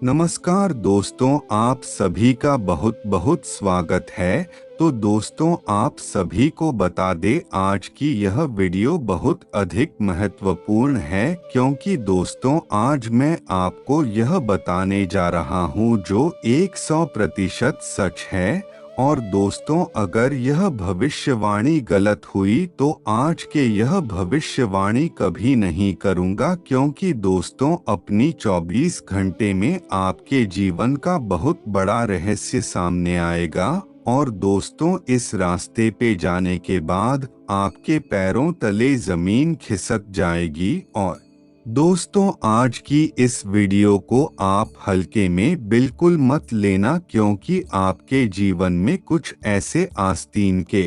नमस्कार दोस्तों, आप सभी का बहुत बहुत स्वागत है। तो दोस्तों, आप सभी को बता दे आज की यह वीडियो बहुत अधिक महत्वपूर्ण है, क्योंकि दोस्तों आज मैं आपको यह बताने जा रहा हूँ जो 100% सच है। और दोस्तों, अगर यह भविष्यवाणी गलत हुई तो आज के यह भविष्यवाणी कभी नहीं करूंगा, क्योंकि दोस्तों अपनी 24 घंटे में आपके जीवन का बहुत बड़ा रहस्य सामने आएगा। और दोस्तों, इस रास्ते पे जाने के बाद आपके पैरों तले जमीन खिसक जाएगी। और दोस्तों, आज की इस वीडियो को आप हल्के में बिल्कुल मत लेना, क्योंकि आपके जीवन में कुछ ऐसे आस्तीन के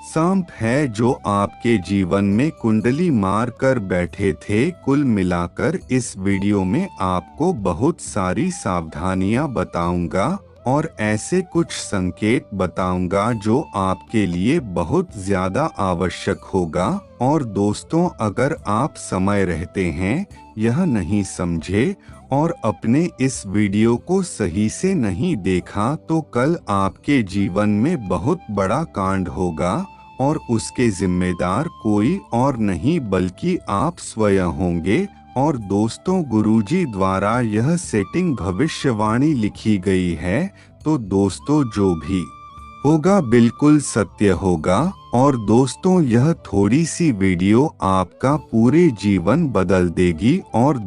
सांप है जो आपके जीवन में कुंडली मार कर बैठे थे। कुल मिलाकर इस वीडियो में आपको बहुत सारी सावधानियां बताऊंगा और ऐसे कुछ संकेत बताऊंगा जो आपके लिए बहुत ज्यादा आवश्यक होगा। और दोस्तों, अगर आप समय रहते हैं यह नहीं समझे और अपने इस वीडियो को सही से नहीं देखा तो कल आपके जीवन में बहुत बड़ा कांड होगा और उसके जिम्मेदार कोई और नहीं बल्कि आप स्वयं होंगे। और दोस्तों, गुरुजी द्वारा यह सेटिंग भविष्यवाणी लिखी गई है, तो दोस्तों जो भी होगा बिल्कुल सत्य होगा। और दोस्तों, यह थोड़ी सी वीडियो आपका पूरे जीवन बदल देगी और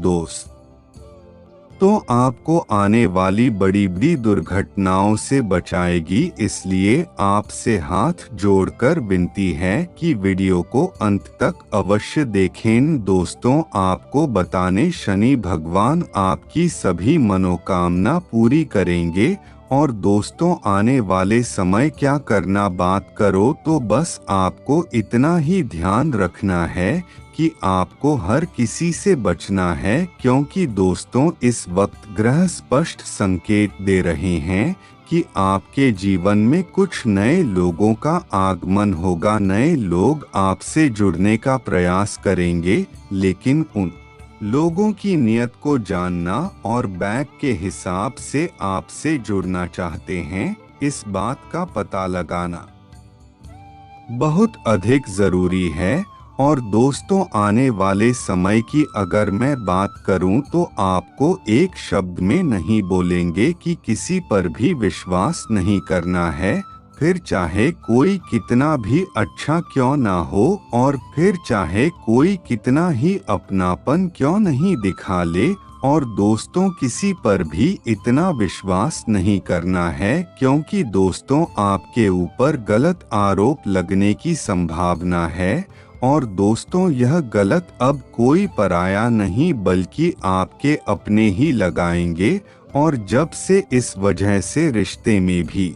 तो आपको आने वाली बड़ी बड़ी दुर्घटनाओं से बचाएगी। इसलिए आपसे हाथ जोड़कर विनती है कि वीडियो को अंत तक अवश्य देखें। दोस्तों, आपको बताने शनि भगवान आपकी सभी मनोकामना पूरी करेंगे। और दोस्तों, आने वाले समय क्या करना बात करो तो बस आपको इतना ही ध्यान रखना है कि आपको हर किसी से बचना है, क्योंकि दोस्तों इस वक्त ग्रह स्पष्ट संकेत दे रहे हैं कि आपके जीवन में कुछ नए लोगों का आगमन होगा। नए लोग आपसे जुड़ने का प्रयास करेंगे, लेकिन उन लोगों की नियत को जानना और बैंक के हिसाब से आपसे जुड़ना चाहते हैं, इस बात का पता लगाना बहुत अधिक जरूरी है। और दोस्तों, आने वाले समय की अगर मैं बात करूं तो आपको एक शब्द में नहीं बोलेंगे कि किसी पर भी विश्वास नहीं करना है, फिर चाहे कोई कितना भी अच्छा क्यों ना हो और फिर चाहे कोई कितना ही अपनापन क्यों नहीं दिखा ले। और दोस्तों, किसी पर भी इतना विश्वास नहीं करना है, क्योंकि दोस्तों आपके ऊपर गलत आरोप लगने की संभावना है। और दोस्तों, यह गलत अब कोई पराया नहीं बल्कि आपके अपने ही लगाएंगे। और जब से इस वजह से रिश्ते में भी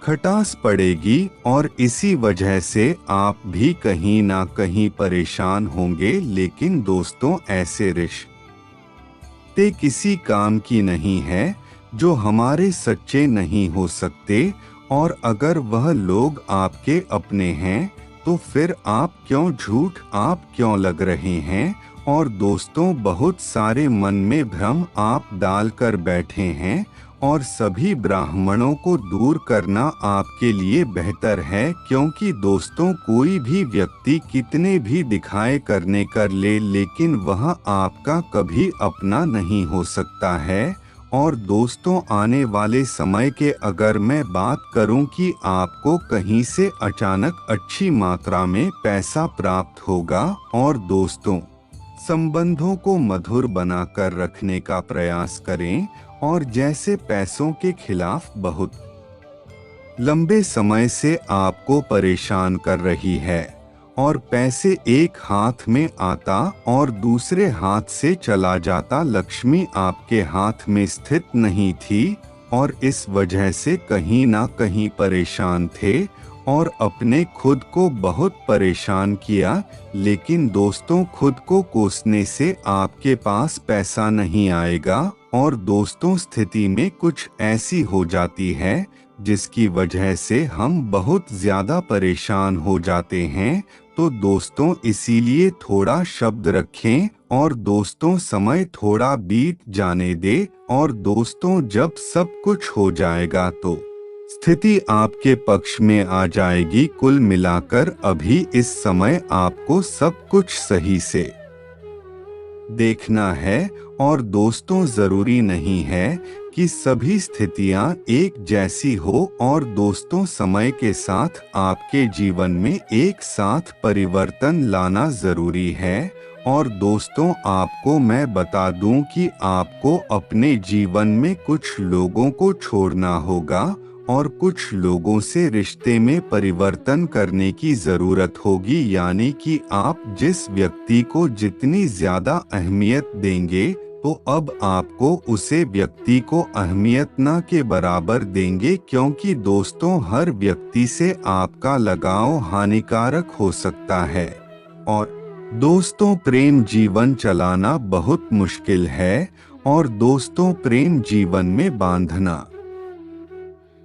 खटास पड़ेगी और इसी वजह से आप भी कहीं ना कहीं परेशान होंगे। लेकिन दोस्तों, ऐसे रिश्ते किसी काम की नहीं है जो हमारे सच्चे नहीं हो सकते। और अगर वह लोग आपके अपने हैं तो फिर आप क्यों लग रहे हैं। और दोस्तों, बहुत सारे मन में भ्रम आप डालकर बैठे हैं और सभी ब्राह्मणों को दूर करना आपके लिए बेहतर है, क्योंकि दोस्तों कोई भी व्यक्ति कितने भी दिखाए करने कर ले, लेकिन वह आपका कभी अपना नहीं हो सकता है। और दोस्तों, आने वाले समय के अगर मैं बात करूं कि आपको कहीं से अचानक अच्छी मात्रा में पैसा प्राप्त होगा। और दोस्तों, संबंधों को मधुर बनाकर रखने का प्रयास करें। और जैसे पैसों के खिलाफ बहुत लंबे समय से आपको परेशान कर रही है और पैसे एक हाथ में आता और दूसरे हाथ से चला जाता, लक्ष्मी आपके हाथ में स्थित नहीं थी और इस वजह से कहीं ना कहीं परेशान थे और अपने खुद को बहुत परेशान किया। लेकिन दोस्तों, खुद को कोसने से आपके पास पैसा नहीं आएगा। और दोस्तों, स्थिति में कुछ ऐसी हो जाती है जिसकी वजह से हम बहुत ज्यादा परेशान हो जाते हैं। तो दोस्तों, इसीलिए थोड़ा शब्द रखें और दोस्तों समय थोड़ा बीत जाने दे, और दोस्तों जब सब कुछ हो जाएगा तो स्थिति आपके पक्ष में आ जाएगी। कुल मिलाकर अभी इस समय आपको सब कुछ सही से देखना है, और दोस्तों जरूरी नहीं है कि सभी स्थितियां एक जैसी हो, और दोस्तों समय के साथ आपके जीवन में एक साथ परिवर्तन लाना जरूरी है। और दोस्तों आपको मैं बता दूं कि आपको अपने जीवन में कुछ लोगों को छोड़ना होगा, और कुछ लोगों से रिश्ते में परिवर्तन करने की जरूरत होगी। यानी कि आप जिस व्यक्ति को जितनी ज्यादा अहमियत देंगे, तो अब आपको उसे व्यक्ति को अहमियत न के बराबर देंगे, क्योंकि दोस्तों हर व्यक्ति से आपका लगाव हानिकारक हो सकता है। और दोस्तों प्रेम जीवन चलाना बहुत मुश्किल है, और दोस्तों प्रेम जीवन में बांधना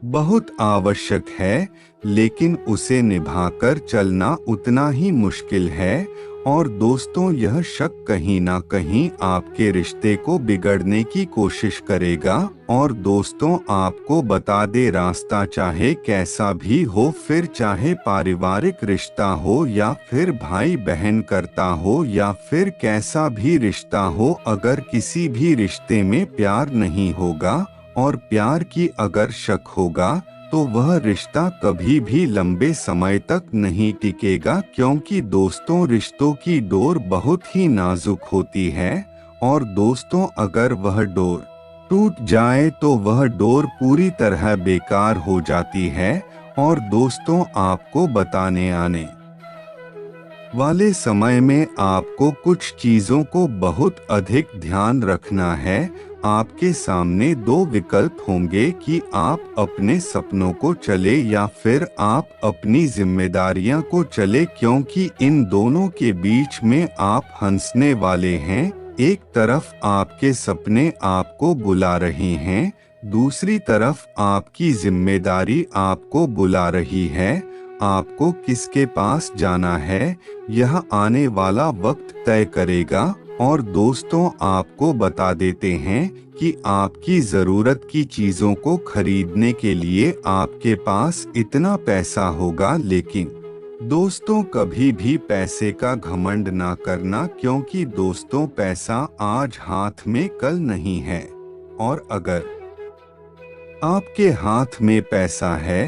बहुत आवश्यक है, लेकिन उसे निभाकर चलना उतना ही मुश्किल है। और दोस्तों यह शक कहीं ना कहीं आपके रिश्ते को बिगड़ने की कोशिश करेगा। और दोस्तों आपको बता दे, रास्ता चाहे कैसा भी हो, फिर चाहे पारिवारिक रिश्ता हो, या फिर भाई बहन करता हो, या फिर कैसा भी रिश्ता हो, अगर किसी भी रिश्ते में प्यार नहीं होगा और प्यार की अगर शक होगा, तो वह रिश्ता कभी भी लंबे समय तक नहीं टिकेगा। क्योंकि दोस्तों रिश्तों की डोर बहुत ही नाजुक होती है, और दोस्तों अगर वह डोर टूट जाए तो वह डोर पूरी तरह बेकार हो जाती है। और दोस्तों आपको बताने आने वाले समय में आपको कुछ चीजों को बहुत अधिक ध्यान रखना है। आपके सामने दो विकल्प होंगे कि आप अपने सपनों को चले या फिर आप अपनी जिम्मेदारियां को चले, क्योंकि इन दोनों के बीच में आप हंसने वाले हैं। एक तरफ आपके सपने आपको बुला रहे हैं, दूसरी तरफ आपकी जिम्मेदारी आपको बुला रही है। आपको किसके पास जाना है, यह आने वाला वक्त तय करेगा। और दोस्तों आपको बता देते हैं कि आपकी जरूरत की चीजों को खरीदने के लिए आपके पास इतना पैसा होगा, लेकिन दोस्तों कभी भी पैसे का घमंड ना करना, क्योंकि दोस्तों पैसा आज हाथ में कल नहीं है। और अगर आपके हाथ में पैसा है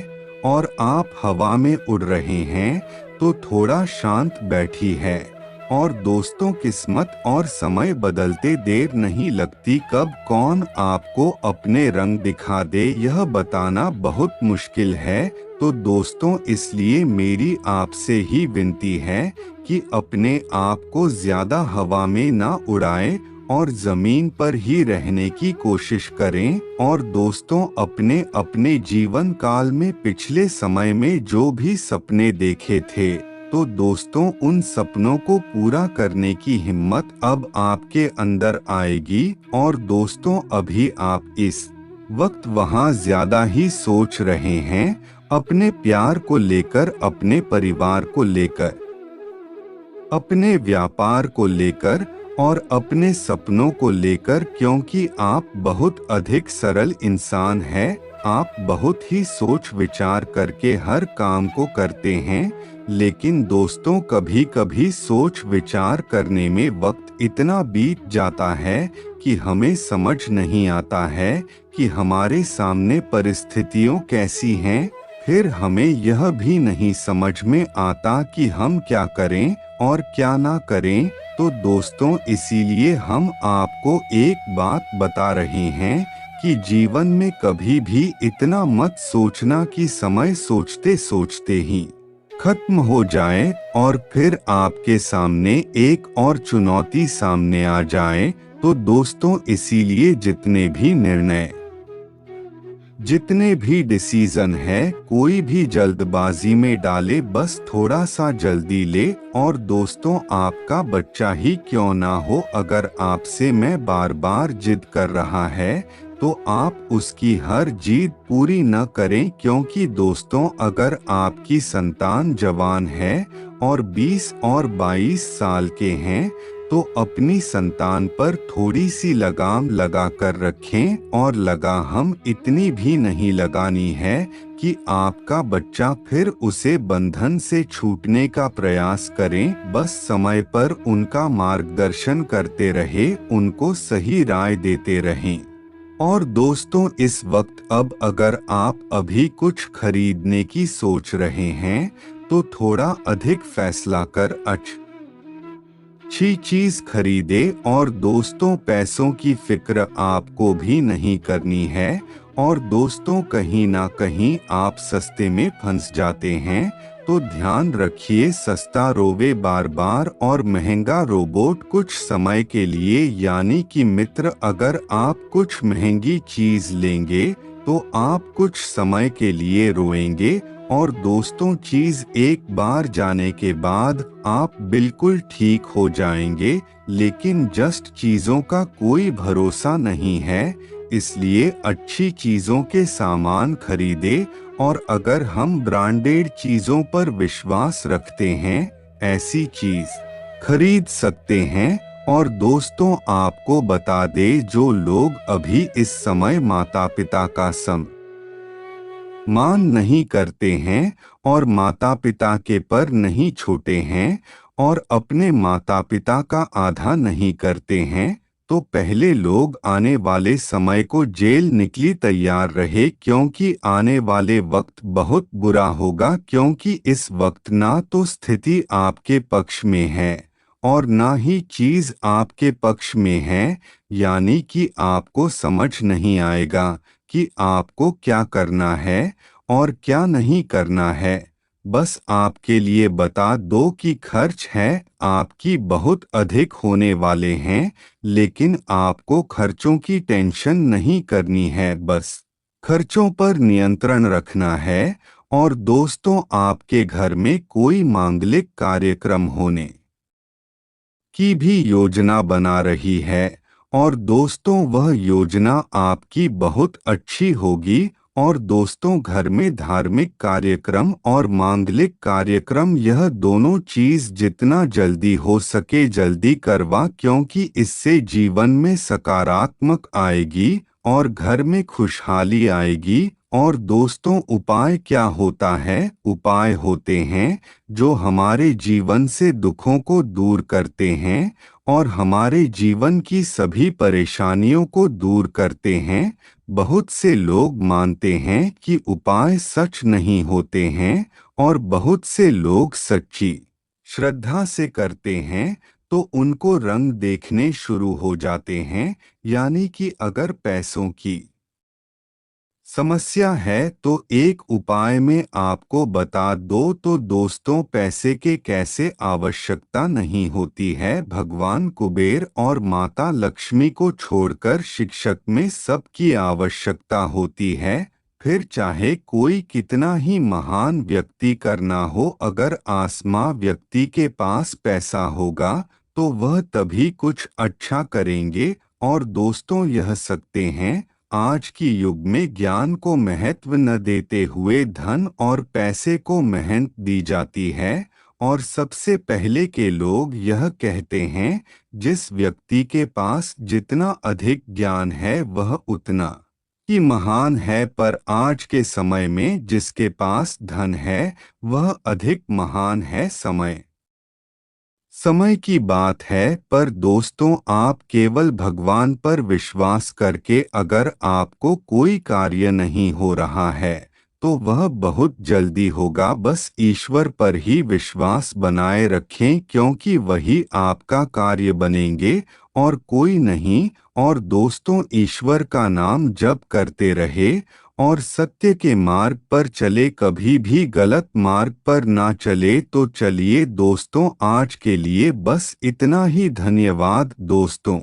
और आप हवा में उड़ रहे हैं, तो थोड़ा शांत बैठी है। और दोस्तों किस्मत और समय बदलते देर नहीं लगती, कब कौन आपको अपने रंग दिखा दे यह बताना बहुत मुश्किल है। तो दोस्तों इसलिए मेरी आपसे ही विनती है कि अपने आप को ज्यादा हवा में ना उड़ाएं और जमीन पर ही रहने की कोशिश करें। और दोस्तों अपने अपने जीवन काल में पिछले समय में जो भी सपने देखे थे, तो दोस्तों उन सपनों को पूरा करने की हिम्मत अब आपके अंदर आएगी। और दोस्तों अभी आप इस वक्त वहाँ ज्यादा ही सोच रहे हैं, अपने प्यार को लेकर, अपने परिवार को लेकर, अपने व्यापार को लेकर और अपने सपनों को लेकर, क्योंकि आप बहुत अधिक सरल इंसान हैं। आप बहुत ही सोच विचार करके हर काम को करते हैं, लेकिन दोस्तों कभी कभी सोच विचार करने में वक्त इतना बीत जाता है कि हमें समझ नहीं आता है कि हमारे सामने परिस्थितियां कैसी हैं। फिर हमें यह भी नहीं समझ में आता कि हम क्या करें और क्या ना करें। तो दोस्तों इसीलिए हम आपको एक बात बता रहे हैं कि जीवन में कभी भी इतना मत सोचना कि समय सोचते सोचते ही खत्म हो जाए और फिर आपके सामने एक और चुनौती सामने आ जाए। तो दोस्तों इसीलिए जितने भी निर्णय, जितने भी डिसीजन है, कोई भी जल्दबाजी में डाले, बस थोड़ा सा जल्दी ले। और दोस्तों आपका बच्चा ही क्यों ना हो, अगर आपसे मैं बार बार जिद कर रहा है तो आप उसकी हर जिद पूरी न करें। क्योंकि दोस्तों अगर आपकी संतान जवान है और 20 और 22 साल के हैं, तो अपनी संतान पर थोड़ी सी लगाम लगा कर रखें, और हम इतनी भी नहीं लगानी है कि आपका बच्चा फिर उसे बंधन से छूटने का प्रयास करें। बस समय पर उनका मार्गदर्शन करते रहे, उनको सही राय देते रहें। और दोस्तों, इस वक्त अब अगर आप अभी कुछ खरीदने की सोच रहे हैं तो थोड़ा अधिक फैसला कर अच्छी चीज खरीदे। और दोस्तों, पैसों की फिक्र आपको भी नहीं करनी है। और दोस्तों, कहीं ना कहीं आप सस्ते में फंस जाते हैं, तो ध्यान रखिए, सस्ता रोवे बार बार और महंगा रोबोट कुछ समय के लिए। यानी कि मित्र, अगर आप कुछ महंगी चीज लेंगे तो आप कुछ समय के लिए रोएंगे, और दोस्तों, चीज एक बार जाने के बाद आप बिल्कुल ठीक हो जाएंगे। लेकिन जस्ट चीजों का कोई भरोसा नहीं है, इसलिए अच्छी चीजों के सामान खरीदे। और अगर हम ब्रांडेड चीजों पर विश्वास रखते हैं, ऐसी चीज खरीद सकते हैं। और दोस्तों, आपको बता दे, जो लोग अभी इस समय माता पिता का मान नहीं करते हैं और माता पिता के पर नहीं छोटे हैं और अपने माता पिता का आधा नहीं करते हैं, तो पहले लोग आने वाले समय को जेल निकली तैयार रहे, क्योंकि आने वाले वक्त बहुत बुरा होगा। क्योंकि इस वक्त ना तो स्थिति आपके पक्ष में है और ना ही चीज आपके पक्ष में है। यानी कि आपको समझ नहीं आएगा कि आपको क्या करना है और क्या नहीं करना है। बस आपके लिए बता दो कि खर्च है आपकी बहुत अधिक होने वाले हैं, लेकिन आपको खर्चों की टेंशन नहीं करनी है, बस खर्चों पर नियंत्रण रखना है। और दोस्तों, आपके घर में कोई मांगलिक कार्यक्रम होने की भी योजना बना रही है, और दोस्तों, वह योजना आपकी बहुत अच्छी होगी। और दोस्तों, घर में धार्मिक कार्यक्रम और मांगलिक कार्यक्रम, यह दोनों चीज जितना जल्दी हो सके जल्दी करवा, क्योंकि इससे जीवन में सकारात्मक आएगी और घर में खुशहाली आएगी। और दोस्तों, उपाय क्या होता है? उपाय होते हैं जो हमारे जीवन से दुखों को दूर करते हैं और हमारे जीवन की सभी परेशानियों को दूर करते हैं। बहुत से लोग मानते हैं कि उपाय सच नहीं होते हैं, और बहुत से लोग सच्ची श्रद्धा से करते हैं तो उनको रंग देखने शुरू हो जाते हैं। यानी कि अगर पैसों की समस्या है तो एक उपाय में आपको बता दो, तो दोस्तों, पैसे के कैसे आवश्यकता नहीं होती है। भगवान कुबेर और माता लक्ष्मी को छोड़कर शिक्षक में सबकी आवश्यकता होती है। फिर चाहे कोई कितना ही महान व्यक्ति करना हो, अगर आसमा व्यक्ति के पास पैसा होगा तो वह तभी कुछ अच्छा करेंगे। और दोस्तों, यह सकते हैं आज की युग में ज्ञान को महत्व न देते हुए धन और पैसे को मेहनत दी जाती है। और सबसे पहले के लोग यह कहते हैं, जिस व्यक्ति के पास जितना अधिक ज्ञान है वह उतना ही महान है। पर आज के समय में जिसके पास धन है वह अधिक महान है। समय की बात है। पर दोस्तों, आप केवल भगवान पर विश्वास करके अगर आपको कोई कार्य नहीं हो रहा है तो वह बहुत जल्दी होगा। बस ईश्वर पर ही विश्वास बनाए रखें, क्योंकि वही आपका कार्य बनेंगे और कोई नहीं। और दोस्तों, ईश्वर का नाम जप करते रहे और सत्य के मार्ग पर चले, कभी भी गलत मार्ग पर ना चले। तो चलिए दोस्तों, आज के लिए बस इतना ही। धन्यवाद दोस्तों।